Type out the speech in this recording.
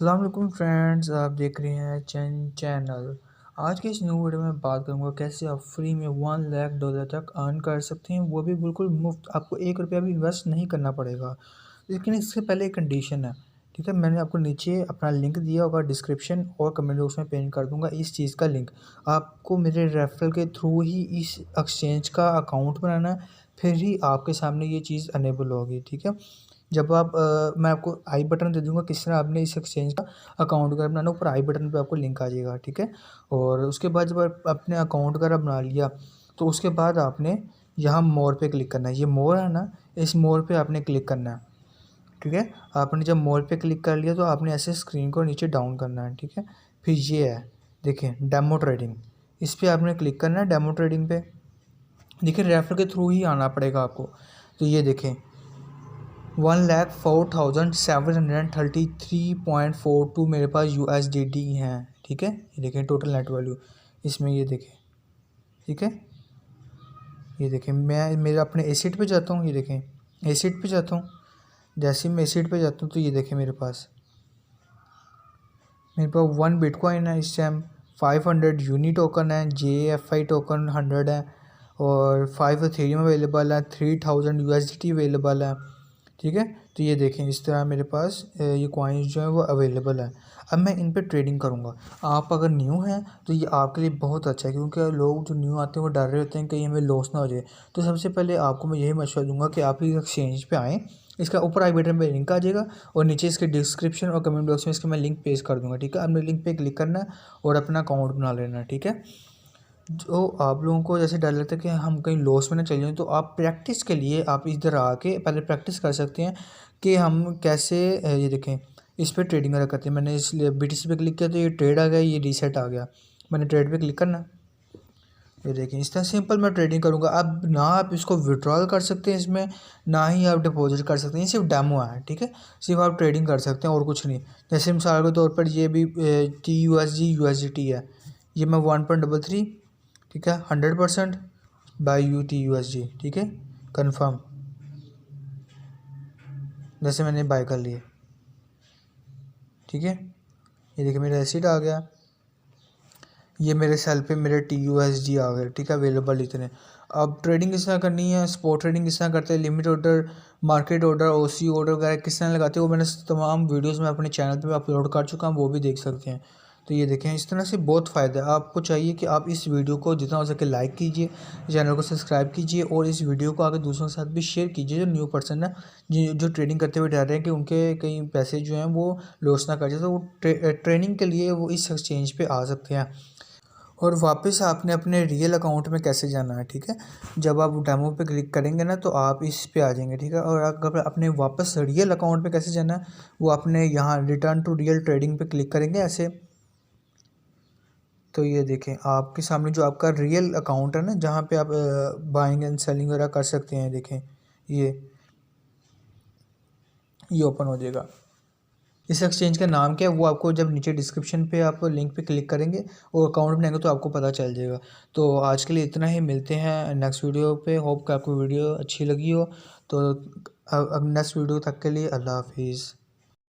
अस्सलाम वालेकुम फ्रेंड्स, आप देख रहे हैं चैनल। आज के इस न्यू वीडियो में बात करूंगा कैसे आप फ्री में $1 लाख तक अर्न कर सकते हैं, वो भी बिल्कुल मुफ्त। आपको ₹1 भी इन्वेस्ट नहीं करना पड़ेगा। लेकिन इससे पहले एक कंडीशन है, ठीक है। मैंने आपको नीचे अपना लिंक दिया होगा, डिस्क्रिप्शन और कमेंट बॉक्स में पिन कर दूंगा इस चीज़ का लिंक। आपको मेरे रेफरल के थ्रू ही इस एक्सचेंज का अकाउंट बनाना है, फिर ही आपके सामने ये चीज़ अनेबल होगी, ठीक है। जब आप मैं आपको आई बटन दे दूँगा किस तरह आपने इस एक्सचेंज का अकाउंट वगैरह बनाना, ऊपर आई बटन पे आपको लिंक आ जाएगा, ठीक है। और उसके बाद जब आप अपने अकाउंट वगैरह बना लिया, तो उसके बाद आपने यहाँ मोर पे क्लिक करना है। ये मोर है ना, इस मोर पे आपने क्लिक करना है, ठीक है। आपने जब मोर पे क्लिक कर लिया तो आपने ऐसे स्क्रीन को नीचे डाउन करना है, ठीक है। फिर ये है, देखिए डेमो ट्रेडिंग, इस पर आपने क्लिक करना है। डेमो ट्रेडिंग पे देखिए रेफर के थ्रू ही आना पड़ेगा आपको। तो ये देखें 1,04,733.42 मेरे पास USDT हैं, ठीक है। ये देखें टोटल नेट वैल्यू इसमें, ये देखें, ठीक है। ये देखें मैं मेरे अपने एसिड पे जाता हूँ, ये देखें एसिड पे जाता हूँ। जैसे ही मैं एसिड पे जाता हूँ तो ये देखें मेरे पास 1 बिटकॉइन है इस टाइम, 500 यूनी टोकन है, JFI टोकन 100 है, और 5 एथेरियम अवेलेबल है, 3000 USDT अवेलेबल है, ठीक है। तो ये देखें इस तरह मेरे पास ये कॉइन्स जो है वो अवेलेबल है। अब मैं इन पे ट्रेडिंग करूँगा। आप अगर न्यू हैं तो ये आपके लिए बहुत अच्छा है, क्योंकि लोग जो न्यू आते हैं वो डर रहे होते हैं कहीं हमें लॉस ना हो जाए। तो सबसे पहले आपको मैं यही मशवरा दूंगा कि आप इस एक्सचेंज पे आएँ। इसका ऊपर आई बटन पे लिंक आ जाएगा और नीचे इसके डिस्क्रिप्शन और कमेंट बॉक्स में इसका मैं लिंक पेस्ट कर दूंगा, ठीक है। आपने लिंक पे क्लिक करना है और अपना अकाउंट बना लेना है, ठीक है। जो आप लोगों को जैसे डर लगता है कि हम कहीं लॉस में ना चले जाएं, तो आप प्रैक्टिस के लिए आप इधर आके पहले प्रैक्टिस कर सकते हैं कि हम कैसे ये देखें इस पर ट्रेडिंग वगैरह करते हैं। मैंने इसलिए BTC पे क्लिक किया तो ये ट्रेड आ गया, ये रीसेट आ गया। मैंने ट्रेड पे क्लिक करना, ये देखें इस तरह सिंपल मैं ट्रेडिंग करूँगा। अब ना आप इसको विड्रॉल कर सकते हैं इसमें, ना ही आप डिपॉजिट कर सकते हैं। ये सिर्फ डेमो है, ठीक है। सिर्फ आप ट्रेडिंग कर सकते हैं और कुछ नहीं। जैसे मिसाल के तौर पर ये भी TUSD USDT है, ये मैं 1.33, ठीक है, 100% बाई USD, ठीक है, कन्फर्म। जैसे मैंने बाय कर लिए, ठीक है। ये देखिए मेरा एसिड आ गया, ये मेरे सेल पे मेरे TUSD आ गए, ठीक है, अवेलेबल इतने। अब ट्रेडिंग किस तरह करनी है, स्पॉट ट्रेडिंग किस तरह करते हैं, limit order, market order, OC order वगैरह किस तरह लगाते हैं, वो मैंने तमाम वीडियोस में अपने चैनल पे अपलोड कर चुका हूँ, वो भी देख सकते हैं। तो ये देखें इस तरह से बहुत फ़ायदा है। आपको चाहिए कि आप इस वीडियो को जितना हो सके लाइक कीजिए, चैनल को सब्सक्राइब कीजिए और इस वीडियो को आगे दूसरों के साथ भी शेयर कीजिए जो न्यू पर्सन है, जो ट्रेडिंग करते हुए डर रहे हैं कि उनके कई पैसे जो हैं वो लॉस ना कर जाए, तो वो ट्रेनिंग के लिए वो इस एक्सचेंज पे आ सकते हैं। और वापस आपने अपने रियल अकाउंट में कैसे जाना है, ठीक है। जब आप डेमो पे क्लिक करेंगे ना तो आप इस पे आ जाएंगे, ठीक है। और अगर अपने वापस रियल अकाउंट पे कैसे जाना है, वो आपने यहाँ रिटर्न टू रियल ट्रेडिंग पे क्लिक करेंगे ऐसे। तो ये देखें आपके सामने जो आपका रियल अकाउंट है ना, जहाँ पे आप बाइंग एंड सेलिंग वगैरह कर सकते हैं, देखें ये ओपन हो जाएगा। इस एक्सचेंज का नाम क्या है वो आपको जब नीचे डिस्क्रिप्शन पे आप लिंक पे क्लिक करेंगे और अकाउंट बनाएंगे तो आपको पता चल जाएगा। तो आज के लिए इतना ही, मिलते हैं नेक्स्ट वीडियो पे। होप कि आपको वीडियो अच्छी लगी हो। तो अब नेक्स्ट वीडियो तक के लिए अल्लाह हाफिज़।